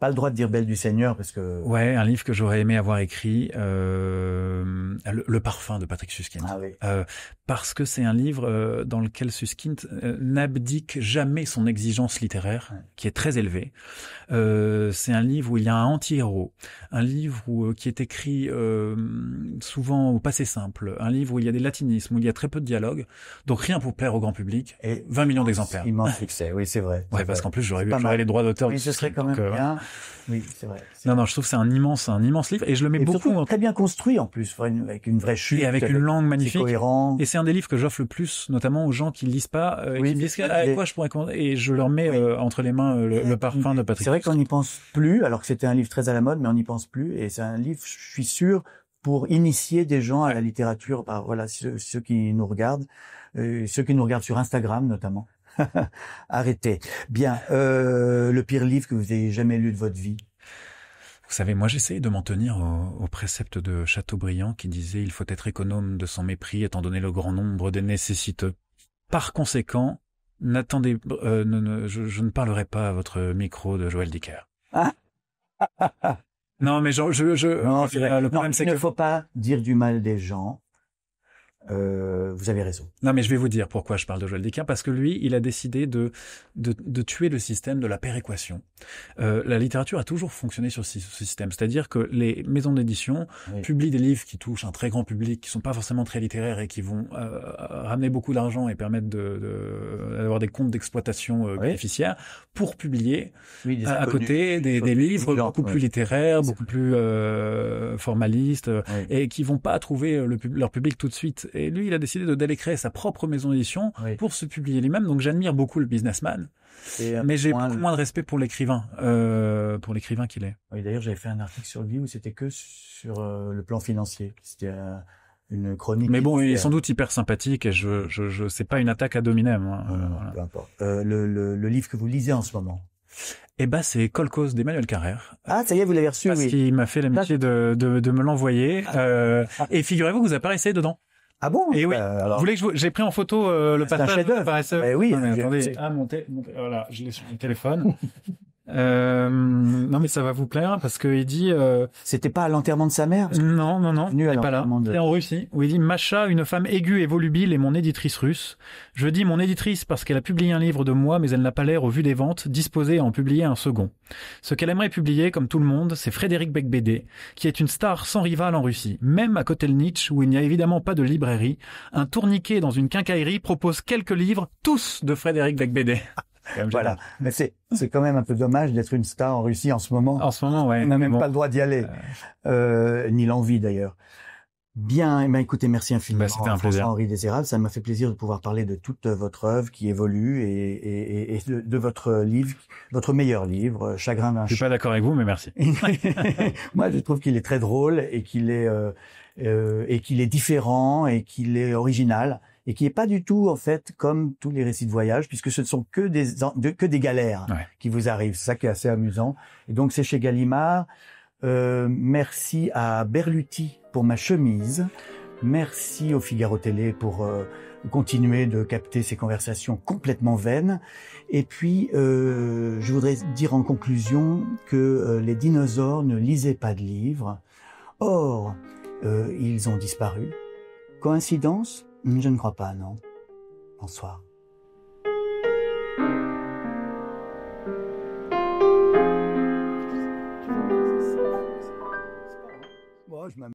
S1: Pas le droit de dire Belle du Seigneur parce que...
S2: Ouais, un livre que j'aurais aimé avoir écrit, Le Parfum de Patrick Suskind.
S1: Ah oui.
S2: Parce que c'est un livre dans lequel Suskind n'abdique jamais son exigence littéraire, qui est très élevée. C'est un livre où il y a un anti-héros, un livre qui est écrit souvent au passé simple, un livre où il y a des latinismes, où il y a très peu de dialogue, donc rien pour plaire au grand public, et 20 millions d'exemplaires.
S1: Immense succès, oui c'est vrai.
S2: Ouais, parce qu'en plus j'aurais les droits d'auteur.
S1: Oui, ce serait quand même bien. Oui, c'est vrai.
S2: Non, je trouve que c'est un immense livre, et je le mets beaucoup.
S1: Surtout très bien construit en plus, avec une vraie chute.
S2: Et avec une langue magnifique.
S1: Cohérent.
S2: Et c'est un des livres que j'offre le plus, notamment aux gens qui lisent pas, qui me disent avec quoi je pourrais commander, et je leur mets entre les mains le Parfum de Patrick.
S1: C'est vrai qu'on n'y pense plus, alors que c'était un livre très à la mode, mais on n'y pense plus, et c'est un livre, je suis sûr, pour initier des gens à la littérature, voilà, ceux qui nous regardent, ceux qui nous regardent sur Instagram notamment. Arrêtez. Bien, le pire livre que vous ayez jamais lu de votre vie?
S2: Vous savez, moi j'essaye de m'en tenir au précepte de Chateaubriand qui disait: il faut être économe de son mépris étant donné le grand nombre des nécessiteux. Par conséquent, n'attendez, je ne parlerai pas à votre micro de Joël Dicker.
S1: Ah
S2: non, mais
S1: non, c'est vrai. Le problème, c'est qu'il ne faut pas dire du mal des gens. Vous avez raison.
S2: Non, mais je vais vous dire pourquoi je parle de Joël Dicker, parce que lui, il a décidé de tuer le système de la péréquation. La littérature a toujours fonctionné sur ce système, c'est-à-dire que les maisons d'édition publient des livres qui touchent un très grand public, qui sont pas forcément très littéraires et qui vont ramener beaucoup d'argent et permettre d'avoir des comptes d'exploitation bénéficiaires pour publier à côté des livres beaucoup plus littéraires, beaucoup plus formalistes et qui vont pas trouver leur public tout de suite. Et lui, il a décidé d'aller créer sa propre maison d'édition pour se publier lui-même. Donc j'admire beaucoup le businessman, mais j'ai beaucoup moins de respect pour l'écrivain qu'il est.
S1: Oui, d'ailleurs, j'avais fait un article sur lui où c'était que sur le plan financier. C'était une chronique.
S2: Mais bon, il est sans doute hyper sympathique et je c'est pas une attaque ad hominem.
S1: Voilà. Peu importe. Le livre que vous lisez en ce moment?
S2: Eh ben, c'est Kolkhoz d'Emmanuel Carrère.
S1: Ah, ça y est, vous l'avez reçu,
S2: parce qu'il m'a fait l'amitié de me l'envoyer. Et figurez-vous que vous apparaissez dedans.
S1: Ah bon?
S2: Et oui.
S1: Alors...
S2: Vous voulez que j'ai pris en photo le passage
S1: de paresseux. Oui.
S2: Non, mais attendez. Voilà, je l'ai sur mon téléphone. Non, mais ça va vous plaire parce que il dit.
S1: C'était pas à l'enterrement de sa mère?
S2: Non, il n'est pas là. C'est en Russie où il dit: Masha, une femme aiguë et volubile, est mon éditrice russe. Je dis mon éditrice parce qu'elle a publié un livre de moi, mais elle n'a pas l'air, au vu des ventes, disposée à en publier un second. Ce qu'elle aimerait publier, comme tout le monde, c'est Frédéric Beigbeder, qui est une star sans rival en Russie. Même à Kotelnitch, où il n'y a évidemment pas de librairie, un tourniquet dans une quincaillerie propose quelques livres, tous de Frédéric Beigbeder.
S1: Voilà, mais c'est quand même un peu dommage d'être une star en Russie en ce moment.
S2: En ce moment, ouais.
S1: On n'a même pas le droit d'y aller, ni l'envie d'ailleurs. Bien, écoutez, merci infiniment.
S2: C'était un plaisir.
S1: Henri Désérables, ça m'a fait plaisir de pouvoir parler de toute votre œuvre qui évolue et de votre livre, votre meilleur livre, Chagrin d'un
S2: Je suis pas d'accord avec vous, mais merci.
S1: Moi, je trouve qu'il est très drôle et qu'il est différent et qu'il est original. Et qui est pas du tout, en fait, comme tous les récits de voyage, puisque ce ne sont que des galères qui vous arrivent. C'est ça qui est assez amusant. Et donc, c'est chez Gallimard. Merci à Berluti pour ma chemise. Merci au Figaro Télé pour continuer de capter ces conversations complètement vaines. Et puis, je voudrais dire en conclusion que les dinosaures ne lisaient pas de livres. Or, ils ont disparu. Coïncidence ? Je ne crois pas, non. Bonsoir.